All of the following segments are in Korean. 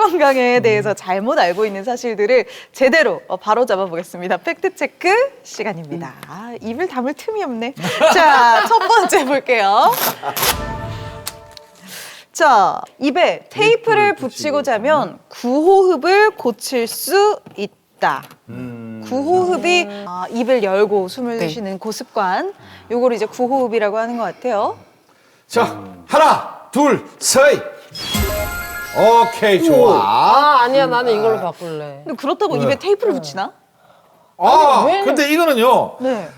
건강에 대해서 잘못 알고 있는 사실들을 제대로 바로잡아 보겠습니다. 팩트체크 시간입니다. 아, 입을 다물 틈이 없네. 자, 첫 번째 볼게요. 자, 입에 테이프를 붙이고 자면 구호흡을 고칠 수 있다. 구호흡이 입을 열고 숨을 쉬는 그 습관, 요거를 이제 구호흡이라고 하는 것 같아요. 자, 하나, 둘, 셋. 오케이, 좋아. 아니야, 나는 이걸로 바꿀래. 근데 그렇다고 입에 테이프를 붙이나? 근데 이거는요. 네.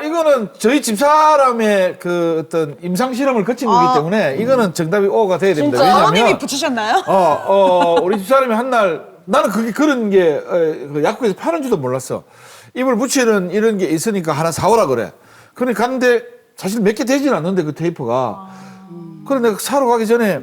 이거는 저희 집사람의 그 어떤 임상 실험을 거친 거기 때문에 이거는 정답이 O가 돼야 됩니다. 진짜? 왜냐면 어머님이 붙이셨나요? 우리 집사람이 한 날 나는 그런 게 그 약국에서 파는 줄도 몰랐어. 입을 붙이는 이런 게 있으니까 하나 사오라 그래. 그러니까 갔는데 사실 몇 개 되진 않는데 그 테이프가. 그런데 내가 사러 가기 전에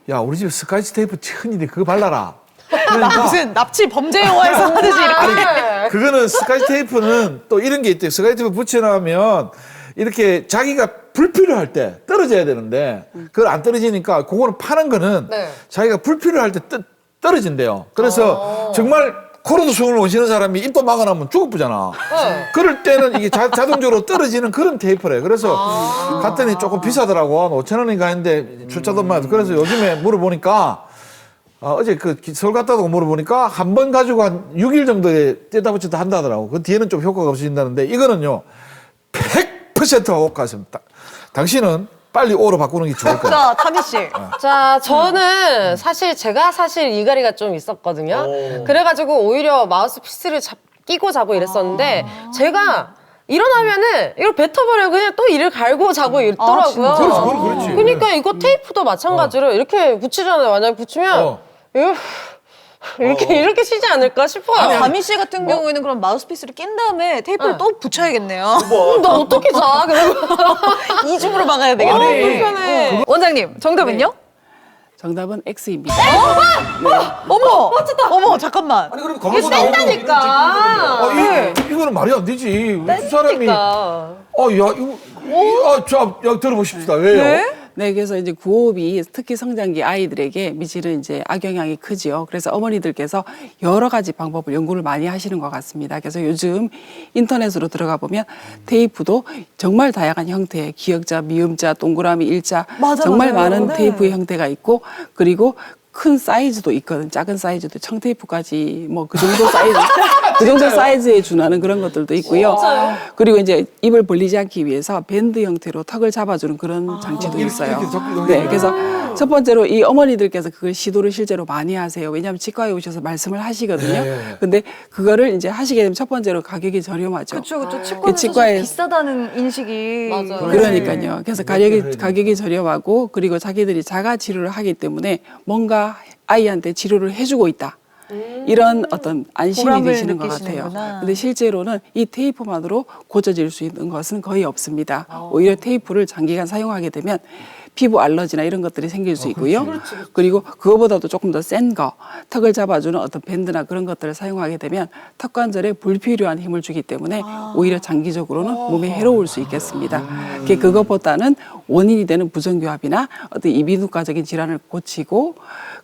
야, 우리 집에 스카이치 테이프 천이니 그거 발라라. 그러니까 무슨 납치 범죄 영화에서 하듯이 이렇게. 그거는 스카이치 테이프는 또 이런 게 있대요. 스카이치 테이프 붙여놓으면 이렇게 자기가 불필요할 때 떨어져야 되는데 그걸 안 떨어지니까 그거는 파는 거는 자기가 불필요할 때 떨어진대요. 그래서 정말 코로도 숨을 못 쉬는 사람이 입도 막아놓으면 죽어보잖아. 그럴 때는 이게 자동적으로 떨어지는 그런 테이프래. 그래서 갔더니 조금 비싸더라고. 5,000원인가 했는데 출자돈만. 그래서 요즘에 물어보니까 어제 그 서울 갔다 오고 물어보니까 한 번 가지고 한 6일 정도에 떼다 붙였다 한다더라고. 그 뒤에는 좀 효과가 없어진다는데 이거는요 100% 효과가. 당신은 빨리 O로 바꾸는 게 좋을 거야. 자, 타미 씨. 자, 저는 제가 사실 이갈이가 좀 있었거든요. 그래가지고 오히려 마우스피스를 끼고 자고 이랬었는데 제가 일어나면은 이걸 뱉어버려요. 그냥 또 이를 갈고 자고 있더라고요. 그렇지. 그러니까 이거 테이프도 마찬가지로 이렇게 붙이잖아요. 만약에 붙이면 이렇게 쉬지 않을까 싶어요. 가미 씨 같은 경우에는 그럼 마우스피스를 낀 다음에 테이프를 또 붙여야겠네요. 나 어떻게 자? 그러고 이중으로 막아야 되겠네. 불편해. 원장님, 정답은요? 정답은 X입니다. 어머! 어머, 잠깐만. 아니 그럼 이게 뺀다니까. 이거는 말이 안 되지. 우리 사람이 뺀다니까. 자, 들어보십시다. 왜요? 네, 그래서 이제 구호흡이 특히 성장기 아이들에게 미치는 이제 악영향이 크지요. 그래서 어머니들께서 여러 가지 방법을 연구를 많이 하시는 것 같습니다. 그래서 요즘 인터넷으로 들어가 보면 테이프도 정말 다양한 형태의 기역자, 미음자, 동그라미, 일자 정말 많은 테이프의 형태가 있고 그리고 큰 사이즈도 있거든. 작은 사이즈도 청테이프까지 뭐 그 정도 사이즈, 그 정도 사이즈에 준하는 그런 것들도 있고요. 그리고 이제 입을 벌리지 않기 위해서 밴드 형태로 턱을 잡아주는 그런 장치도 있어요. 네, 그래서 첫 번째로 이 어머니들께서 그걸 시도를 실제로 많이 하세요. 왜냐하면 치과에 오셔서 말씀을 하시거든요. 근데 그거를 이제 하시게 되면 첫 번째로 가격이 저렴하죠. 그렇죠. 치과에 비싸다는 인식이. 맞아요. 그러니까요. 그래서 가격이 저렴하고 그리고 자기들이 자가 치료를 하기 때문에 뭔가 아이한테 치료를 해주고 있다. 이런 어떤 안심이 되시는 것 같아요. 근데 실제로는 이 테이프만으로 고쳐질 수 있는 것은 거의 없습니다. 오히려 테이프를 장기간 사용하게 되면 피부 알러지나 이런 것들이 생길 수 있고요. 그리고 그거보다도 조금 더 센 거, 턱을 잡아주는 어떤 밴드나 그런 것들을 사용하게 되면 턱 관절에 불필요한 힘을 주기 때문에 오히려 장기적으로는 몸에 해로울 수 있겠습니다. 그것보다는 원인이 되는 부정교합이나 어떤 이비인후과적인 질환을 고치고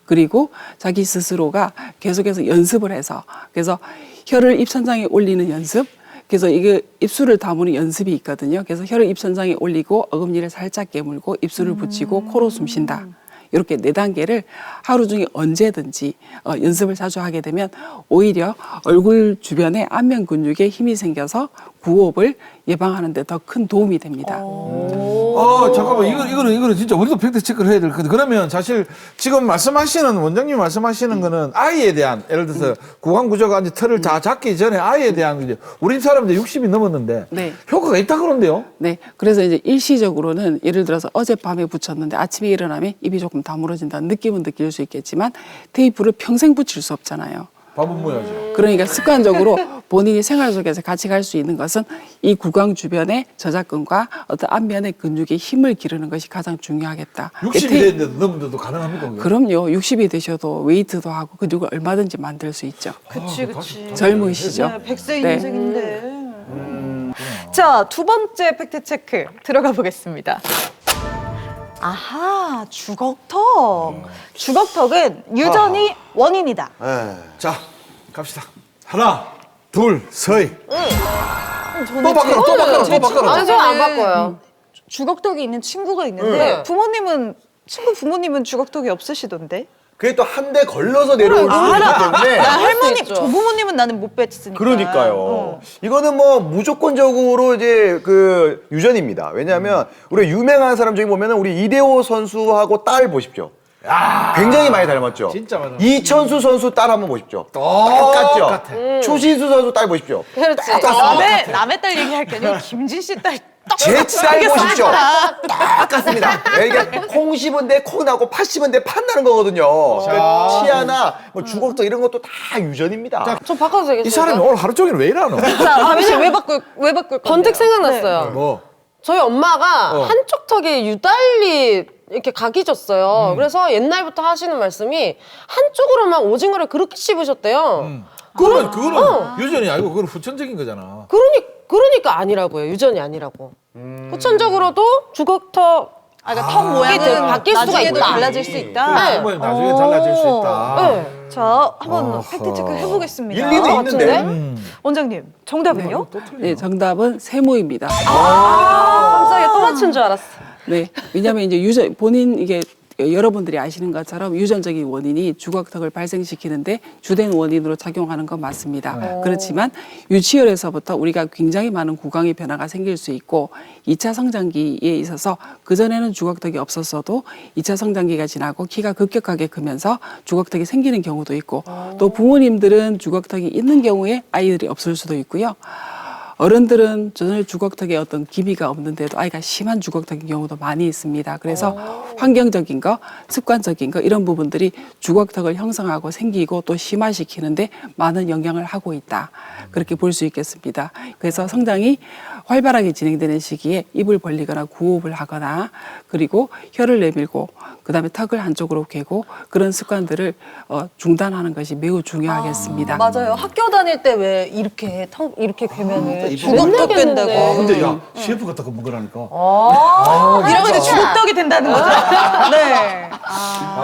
그리고 자기 스스로가 계속해서 연습을 해서 그래서 혀를 입천장에 올리는 연습 그래서 이게 입술을 다무는 연습이 있거든요. 그래서 혀를 입천장에 올리고 어금니를 살짝 깨물고 입술을 붙이고 코로 숨 쉰다. 이렇게 4단계를 하루 중에 언제든지 연습을 자주 하게 되면 오히려 얼굴 주변에 안면 근육에 힘이 생겨서 구호흡을 예방하는 데 더 큰 도움이 됩니다. 잠깐만. 이거는 진짜 우리도 팩트 체크를 해야 될 건데. 그러면 사실 지금 원장님 말씀하시는 거는 아이에 대한, 예를 들어서 구강 구조가 이제 털을 다 잡기 전에 아이에 대한, 이제 우리 집 사람들 60이 넘었는데. 네. 효과가 있다 그러는데요? 네. 그래서 이제 일시적으로는 예를 들어서 어젯밤에 붙였는데 아침에 일어나면 입이 조금 다물어진다는 느낌은 느낄 수 있겠지만 테이프를 평생 붙일 수 없잖아요. 밥은 뭐야죠? 그러니까 습관적으로 본인이 생활 속에서 같이 갈 수 있는 것은 이 구강 주변의 저작근과 어떤 안면의 근육에 힘을 기르는 것이 가장 중요하겠다. 60이 됐는데 넘는데도 가능합니까? 그게? 그럼요. 60이 되셔도 웨이트도 하고 근육을 얼마든지 만들 수 있죠. 그치. 젊으시죠? 100세 네. 인생인데. 자, 두 번째 팩트 체크 들어가 보겠습니다. 아하, 주걱턱. 주걱턱은 유전이 원인이다. 예. 자, 갑시다. 하나, 둘, 셋. 저는 또 바꿔라, 또 바꿔라, 또 바꿔라. 아니, 저안 바꿔요. 주걱턱이 있는 친구가 있는데 친구 부모님은 주걱턱이 없으시던데. 그게 또 한 대 걸러서 내려올 수도 있기 때문에. 나 할머니, 있죠. 조부모님은 나는 못 뵀으니까. 그러니까요. 이거는 뭐 무조건적으로 이제 그 유전입니다. 왜냐하면 우리 유명한 사람 중에 보면은 우리 이대호 선수하고 딸 보십시오. 굉장히 많이 닮았죠. 진짜 많이 닮았죠. 이천수 선수 딸 한번 보십시오. 똑같아. 똑같죠. 초신수 선수 딸 보십시오. 그렇지. 남의 딸 얘기할 게 아니고 김진 씨 딸. 제 딸 보십시오. 똑같습니다. 이게 콩 씹은데 콩 나고 팥 씹은데 팥 나는 거거든요. 치아나 뭐 주걱턱 이런 것도 다 유전입니다. 좀 바꿔도 되겠어요? 이 사람이 오늘 하루 종일 왜 이러노? 자, 다미 씨왜 바꿀 건데요? 번뜩 생각났어요. 뭐? 저희 엄마가 한쪽 턱에 유달리 이렇게 각이 졌어요. 그래서 옛날부터 하시는 말씀이 한쪽으로만 오징어를 그렇게 씹으셨대요. 그거는 유전이 아니고 그건 후천적인 거잖아. 그러니까 아니라고요. 유전이 아니라고. 후천적으로도 주걱턱 그러니까 턱 모양은 바뀔 수가 나중에도 있다. 달라질 수 있다. 네. 뭐 나중에 달라질 수 있다. 네. 자, 한번 팩트 체크 해보겠습니다. 일리도 있는데. 같은데? 원장님, 정답은요? 네, 정답은 세모입니다. 깜짝이야, 또 맞춘 줄 알았어. 네, 왜냐하면 이제 유전 본인 이게 여러분들이 아시는 것처럼 유전적인 원인이 주걱턱을 발생시키는데 주된 원인으로 작용하는 건 맞습니다. 그렇지만 유치원에서부터 우리가 굉장히 많은 구강의 변화가 생길 수 있고 2차 성장기에 있어서 그전에는 주걱턱이 없었어도 2차 성장기가 지나고 키가 급격하게 크면서 주걱턱이 생기는 경우도 있고 또 부모님들은 주걱턱이 있는 경우에 아이들이 없을 수도 있고요. 어른들은 전혀 주걱턱에 어떤 기미가 없는데도 아이가 심한 주걱턱인 경우도 많이 있습니다. 그래서 환경적인 거, 습관적인 거 이런 부분들이 주걱턱을 형성하고 생기고 또 심화시키는데 많은 영향을 하고 있다. 그렇게 볼 수 있겠습니다. 그래서 성장이 활발하게 진행되는 시기에 입을 벌리거나 구호흡을 하거나 그리고 혀를 내밀고 그다음에 턱을 한쪽으로 괴고 그런 습관들을 중단하는 것이 매우 중요하겠습니다. 맞아요. 학교 다닐 때 왜 이렇게 턱 이렇게 괴면은 주걱턱 주걱턱 된다고. 된다고. 근데 야, CF 같다 그 먹으라니까. 이러면 이제 주걱턱이 된다는 거죠. 네.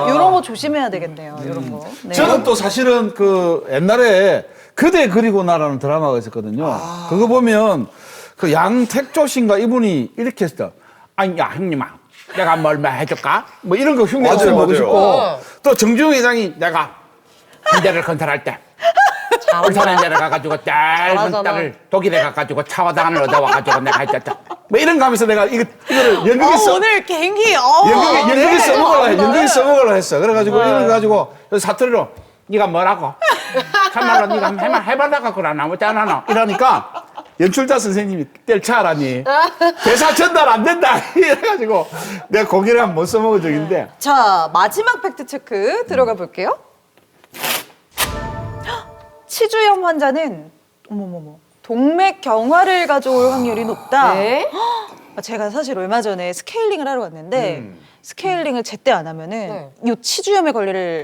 이런 거 조심해야 되겠네요. 이런 거. 네. 저는 또 사실은 그 옛날에 그대 그리고 나라는 드라마가 있었거든요. 그거 보면 그 양택조 씨인가 이분이 이렇게 했어. 아니, 야, 형님아. 내가 뭘 해줄까? 뭐 이런 거 흉내내고 맞아요, 보고 맞아요. 싶고. 또 정주영 회장이 내가 군대를 건설할 때 울산에 내려가가지고 짧은 잘하잖아. 땅을 독일에 가가지고 차화단을 얻어와가지고 내가 했었다. 뭐 이런 거 하면서 내가 이거를 연극에 써. 오늘 갱기. 연극에 써먹으려 써먹으려 했어. 그래가지고 이걸 가지고 사투리로 네가 뭐라고? 참말로 네가 한번 해봐라가 그러나 뭐 짠하나 이러니까 연출자 선생님이 뗄차라니 대사 전달 안 된다 이래가지고 내가 고기를 한번 못 써먹은 적인데 자, 마지막 팩트 체크 들어가 볼게요. 치주염 환자는 어머머머 동맥경화를 가져올 확률이 높다. 네. 제가 사실 얼마 전에 스케일링을 하러 갔는데 스케일링을 제때 안 하면은 이 치주염에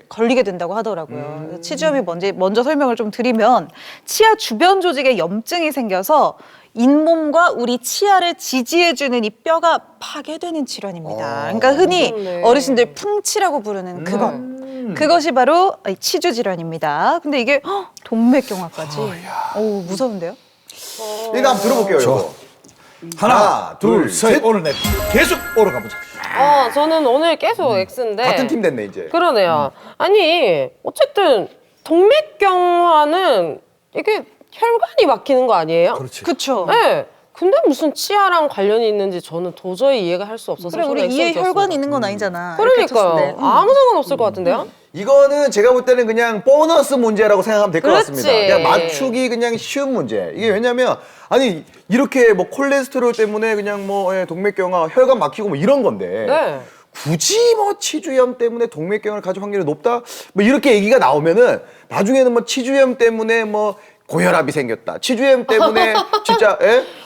걸리게 된다고 하더라고요. 그래서 치주염이 먼저 설명을 좀 드리면 치아 주변 조직에 염증이 생겨서 잇몸과 우리 치아를 지지해주는 이 뼈가 파괴되는 질환입니다. 그러니까 흔히 무섭네. 어르신들 풍치라고 부르는 그것. 그것이 바로 치주 질환입니다. 근데 이게 동맥경화까지. 오, 무서운데요? 이거 한번 들어볼게요. 이거. 하나 둘셋 오늘 내 계속 오러 가보자. 저는 오늘 계속 X인데. 같은 팀 됐네 이제. 그러네요. 아니, 어쨌든 동맥경화는 이게 혈관이 막히는 거 아니에요? 그렇지. 그쵸. 네. 근데 무슨 치아랑 관련이 있는지 저는 도저히 이해가 할 수 없어서 그래, 우리 저는 이에 X였습니다. 혈관이 있는 건 아니잖아. 이렇게 쳤을 그러니까요. 때. 아무 상관없을 것 같은데요? 이거는 제가 볼 때는 그냥 보너스 문제라고 생각하면 될 것 그렇지. 같습니다. 그냥 맞추기 그냥 쉬운 문제. 이게 왜냐면 아니 이렇게 뭐 콜레스테롤 때문에 그냥 뭐 동맥경화, 혈관 막히고 뭐 이런 건데 네. 굳이 뭐 치주염 때문에 동맥경화를 가질 확률이 높다? 뭐 이렇게 얘기가 나오면은 나중에는 뭐 치주염 때문에 뭐 고혈압이 생겼다. 치주염 때문에 진짜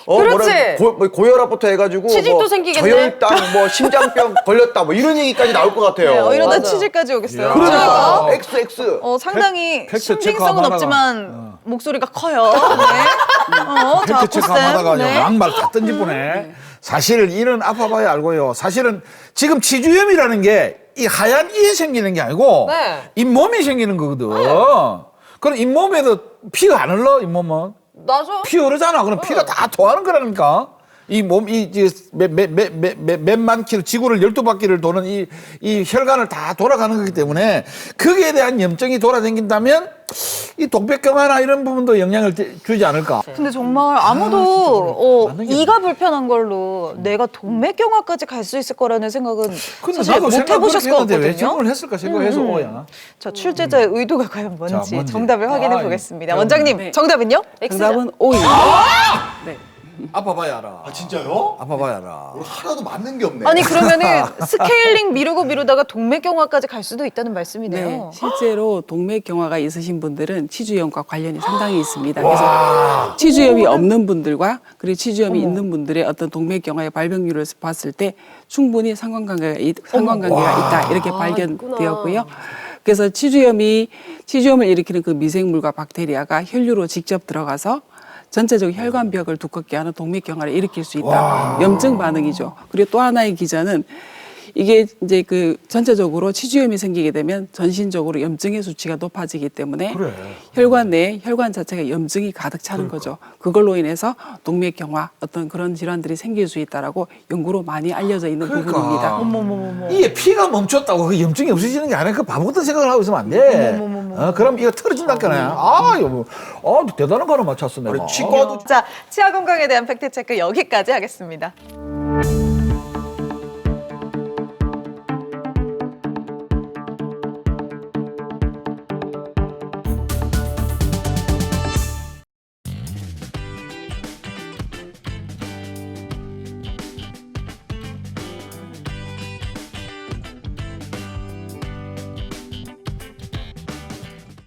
그렇지. 고혈압부터 해가지고 치질도 뭐 생기겠네. 저혈당, 뭐 심장병 걸렸다, 뭐 이런 얘기까지 나올 것 같아요. 네, 이러다 맞아. 치질까지 오겠어요. 그러니까 저희가 XX. 상당히 팩트 체크 신빙성은 하다가, 없지만 목소리가 커요. 네. 자, 팩트 체크하다가 보쌤. 네. 양말 다 던질 뻔해. 사실 이런 아파봐야 알고요. 사실은 지금 치주염이라는 게 이 하얀 이에 생기는 게 아니고 네. 잇몸이 생기는 거거든. 그럼 잇몸에도 피가 안 흘러, 잇몸은. 나죠? 피 흐르잖아. 그럼 피가 다 통하는 거라니까. 이 몸, 몇만 킬로, 지구를 12바퀴를 도는 이 혈관을 다 돌아가는 거기 때문에 거기에 대한 염증이 돌아다닌다면 이 동백경화나 이런 부분도 영향을 주지 않을까. 근데 정말 아무도 맞는 게 이가 불편한 걸로 내가 동맥경화까지 갈 수 있을 거라는 생각은 근데 사실 나도 못 생각 그렇게 해보셨을 것 했는데 왜 같거든요. 질문을 했을까 생각해서 오야. 자, 출제자의 의도가 과연 뭔지, 자, 뭔지. 정답을 확인해 아, 보겠습니다. 자, 원장님, 네. 정답은요? 정답은 O입니다. 네. 아파봐야 알아. 아, 진짜요? 아파봐야 알아. 하나도 맞는 게 없네. 아니 그러면은 스케일링 미루다가 동맥경화까지 갈 수도 있다는 말씀이네요. 네, 실제로 동맥경화가 있으신 분들은 치주염과 관련이 상당히 있습니다. 그래서 치주염이 없는 분들과 그리고 치주염이 있는 분들의 어떤 동맥경화의 발병률을 봤을 때 충분히 상관관계가 있다 이렇게 발견되었고요. 그래서 치주염을 일으키는 그 미생물과 박테리아가 혈류로 직접 들어가서 전체적으로 혈관벽을 두껍게 하는 동맥경화를 일으킬 수 있다. 염증 반응이죠. 그리고 또 하나의 기전은 이게 이제 그 전체적으로 치주염이 생기게 되면 전신적으로 염증의 수치가 높아지기 때문에 그래. 혈관 내에 혈관 자체가 염증이 가득 차는 거죠. 그걸로 인해서 동맥경화 어떤 그런 질환들이 생길 수 있다라고 연구로 많이 알려져 있는 부분입니다. 이게 피가 멈췄다고 그 염증이 없어지는 게 아니라 그 바보 같은 생각을 하고 있으면 안 돼. 그럼 이거 틀어진다니까. 대단한 거 하나 맞췄어 내가. 치과도 자, 치아 건강에 대한 팩트 체크 여기까지 하겠습니다.